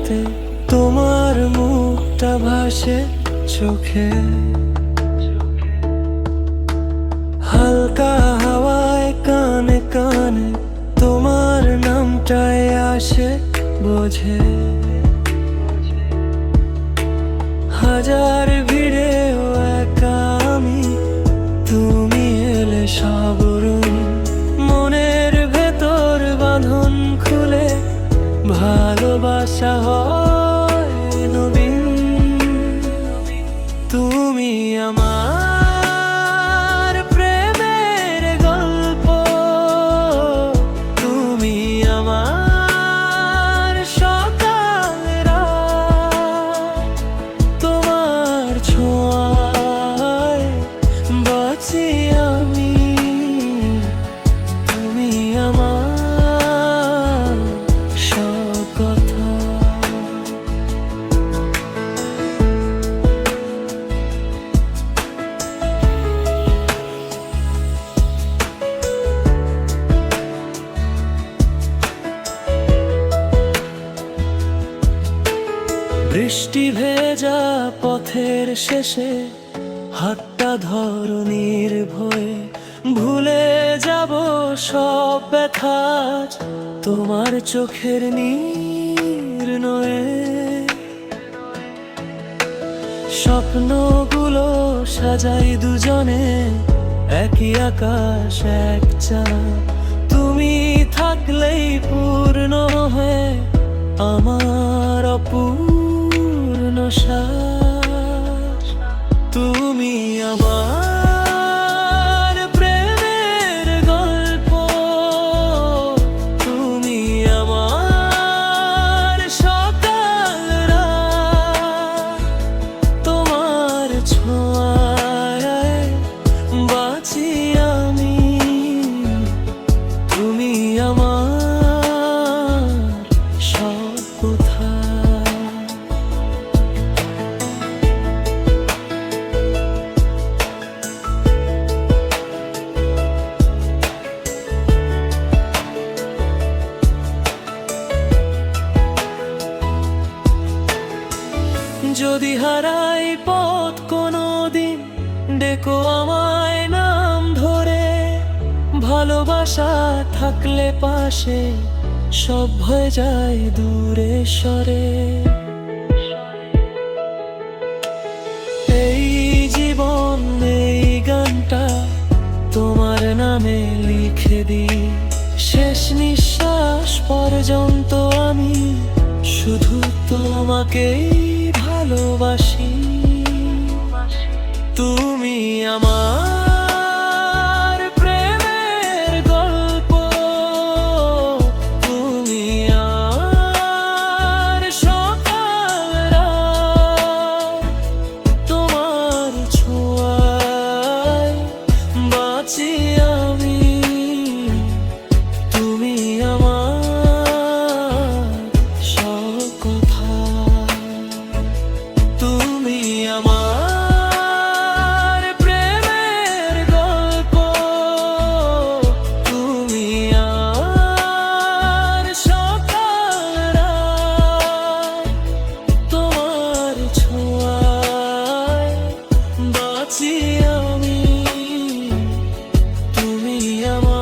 রাতে তোমার মুখটা ভাসে চোখে, হালকা হাওয়ায় কানে কানে তোমার নামটাই আসে বোঝে। হাজার ভিড়েও একা আমি, তুমি এলে সব রুম মনের ভেতর বাঁধন খুলে ভালোবাসা হয় নবীন। তুমি আমার প্রেমের গল্প, তুমি আমার সকাল রাত, তোমার ছোঁয়ায় বাঁচি আমি, তুমি আমার সব কথা। বৃষ্টি ভেজা পথের শেষে হাতটা ধরো নির্ভয়ে, ভুলে যাব সব ব্যথা তোমার চোখের নির্ণয়ে। স্বপ্নগুলো সাজাই দুজনে, একই আকাশ এক চাঁদ, তুমি থাকলেই পূর্ণ হয়ে আমার অপূর্ণ শ্বাস। তুমি আমার প্রেমের গল্প, তুমি আমার সকাল রাত, তোমার ছোঁয়ায় বাঁচি আমি, তুমি আমার সব কথা। যদি হারাই পথ কোনো দিন, ডেকো আমায় নাম ধরে, ভালোবাসা থাকলে পাশে সব হয়ে যায় দূরে সরে। এই জীবন এই গানটা তোমার নামে লিখে দিই, শেষ নিঃশ্বাস পর্যন্ত আমি শুধু তোমাকেই ভালোবাসি। তুমি আমার প্রেমের গল্প, তুমি আমার সকাল রাত, তোমার ছোঁয়ায় বাঁচি আমি, তুমি আমার সব কথা। তুমি আমার প্রেমের গল্প, তুমি আমার সকাল রাত, তোমার ছোঁয়ায় বাঁচি আমি, তুমি আমার